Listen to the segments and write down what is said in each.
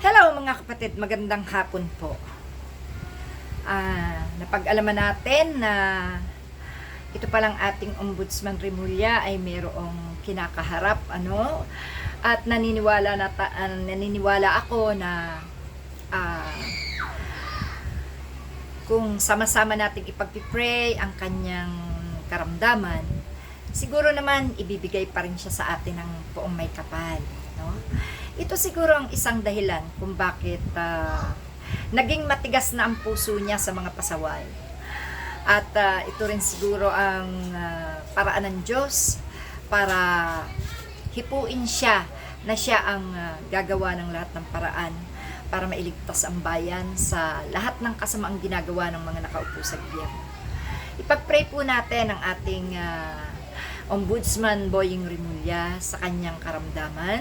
Hello mga kapatid, magandang hapon po. Napag-alaman natin na ito palang ating Ombudsman Remulla ay mayroong kinakaharap at naniniwala ako na kung sama-sama nating ipag-pray ang kanyang karamdaman, siguro naman ibibigay pa rin siya sa atin ng poong may kapal, no? Ito siguro ang isang dahilan kung bakit naging matigas na ang puso niya sa mga pasaway. At ito rin siguro ang paraan ng Diyos para hipuin siya na siya ang gagawa ng lahat ng paraan para mailigtas ang bayan sa lahat ng kasamaang ginagawa ng mga nakaupo sa gobyerno. Ipag-pray po natin ang ating Ombudsman Boying Remulla sa kanyang karamdaman.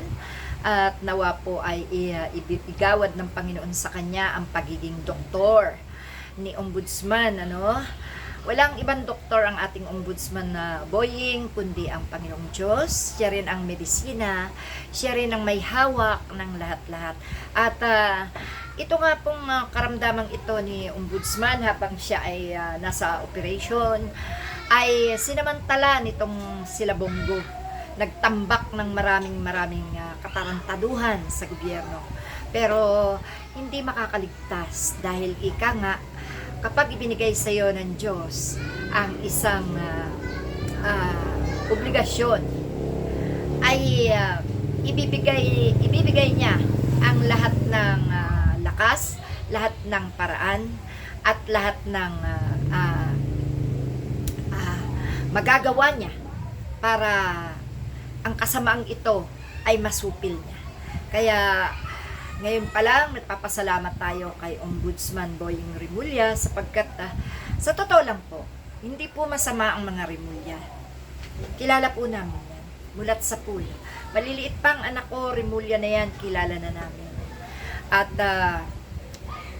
At nawa po ay ibigawad ng Panginoon sa kanya ang pagiging doktor ni Ombudsman. Walang ibang doktor ang ating Ombudsman na Boying kundi ang Panginoong Diyos. Siya rin ang medisina, siya rin ang may hawak ng lahat-lahat. At ito nga pong karamdamang ito ni Ombudsman habang siya ay nasa operation ay sinamantala nitong sila Bongo. Nagtambak ng maraming katarantaduhan sa gobyerno. Pero hindi makakaligtas dahil ika nga, kapag ibinigay sa iyo ng Diyos ang isang obligasyon, ay ibibigay niya ang lahat ng lakas, lahat ng paraan, at lahat ng magagawa niya para ang kasamaang ito ay masupil niya. Kaya ngayon pa lang nagpapasalamat tayo kay Ombudsman Boying Remulla sapagkat sa totoo lang po, hindi po masama ang mga Remulla. Kilala po namin yan. Mulat sa pool. Maliliit pang anak ko, Remulla na yan, kilala na namin. At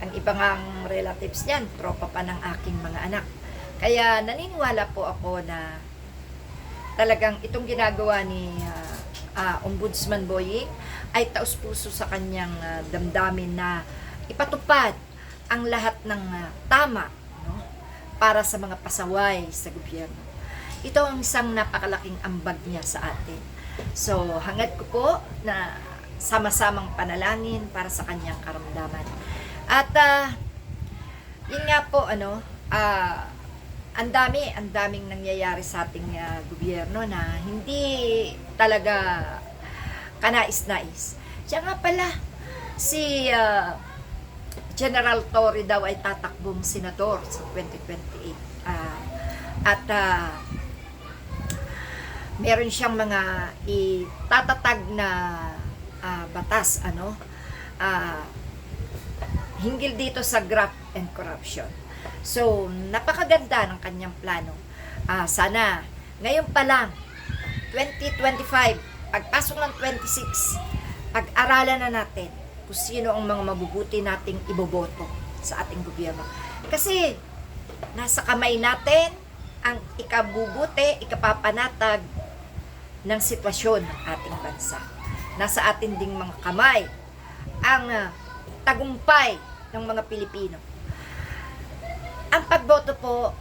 ang ibang ang relatives niyan, tropa pa ng aking mga anak. Kaya naniniwala po ako na talagang itong ginagawa ni Ombudsman Boying ay taos-puso sa kanyang damdamin na ipatupad ang lahat ng tama, no, para sa mga pasaway sa gobyerno. Ito ang isang napakalaking ambag niya sa atin. So, hangad ko po na sama-samang panalangin para sa kanyang karamdaman. At yun nga po, ang daming nangyayari sa ating gobyerno na hindi talaga kanais-nais. Siya nga pala, si General Torre daw ay tatakbong senador sa 2028. Meron siyang mga itatatag na batas, hinggil dito sa graft and corruption. So, napakaganda ng kanyang plano. Sana, ngayon pa lang, 2025, pagpasok ng 26, pag-aralan na natin kung sino ang mga mabubuti nating iboboto sa ating gobyerno. Kasi, nasa kamay natin ang ikabubuti, ikapapanatag ng sitwasyon ng ating bansa. Nasa atin ding mga kamay ang tagumpay ng mga Pilipino. Ang pagboto po,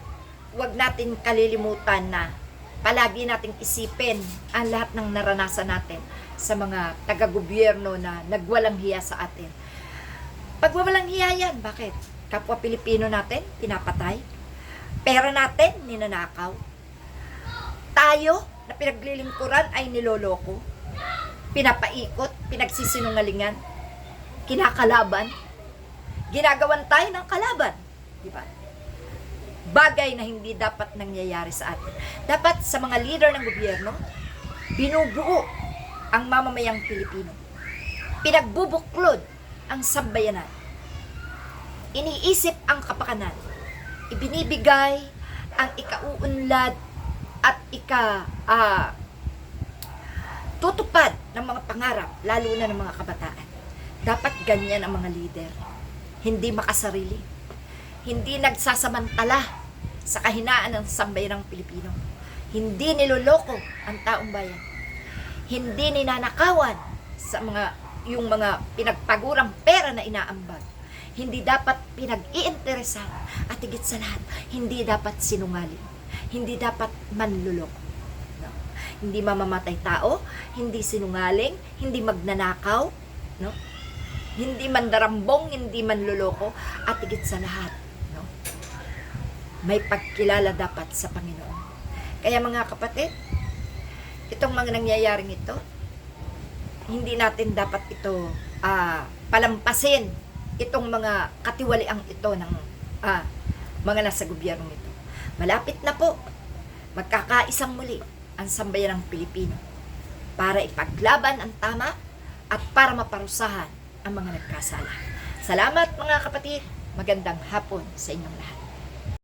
huwag natin kalilimutan na palagi nating isipin ang lahat ng naranasan natin sa mga taga-gobyerno na nagwalang hiya sa atin. Pag walang hiya yan, bakit? Kapwa Pilipino natin, pinapatay. Pera natin, ninanakaw. Tayo, na pinaglilingkuran ay niloloko. Pinapaikot, pinagsisinungalingan, kinakalaban. Ginagawan tayo ng kalaban. Diba? Bagay na hindi dapat nangyayari sa atin. Dapat sa mga leader ng gobyerno, binubuo ang mamamayang Pilipino. Pinagbubuklod ang sambayanan. Iniisip ang kapakanan. Ibinibigay ang ikauunlad at tutupad ng mga pangarap, lalo na ng mga kabataan. Dapat ganyan ang mga leader. Hindi makasarili. Hindi nagsasamantala sa kahinaan ng sambayanang Pilipino. Hindi niloloko ang taong bayan. Hindi ninanakawan sa mga yung mga pinagpagurang pera na inaambag. Hindi dapat pinag-iinteresan. At higit sa lahat, hindi dapat sinungaling. Hindi dapat manluloko. No? Hindi mamamatay tao, hindi sinungaling, hindi magnanakaw, no? Hindi mandarambong, hindi manluloko, at higit sa lahat, no? May pagkilala dapat sa Panginoon. Kaya mga kapatid, itong mga nangyayaring ito, hindi natin dapat ito palampasin, itong mga katiwaliang ito ng mga nasa gobyernong ito. Malapit na po, magkakaisang muli ang sambayan ng Pilipino para ipaglaban ang tama at para maparusahan ang mga nagkasala. Salamat mga kapatid, magandang hapon sa inyong lahat.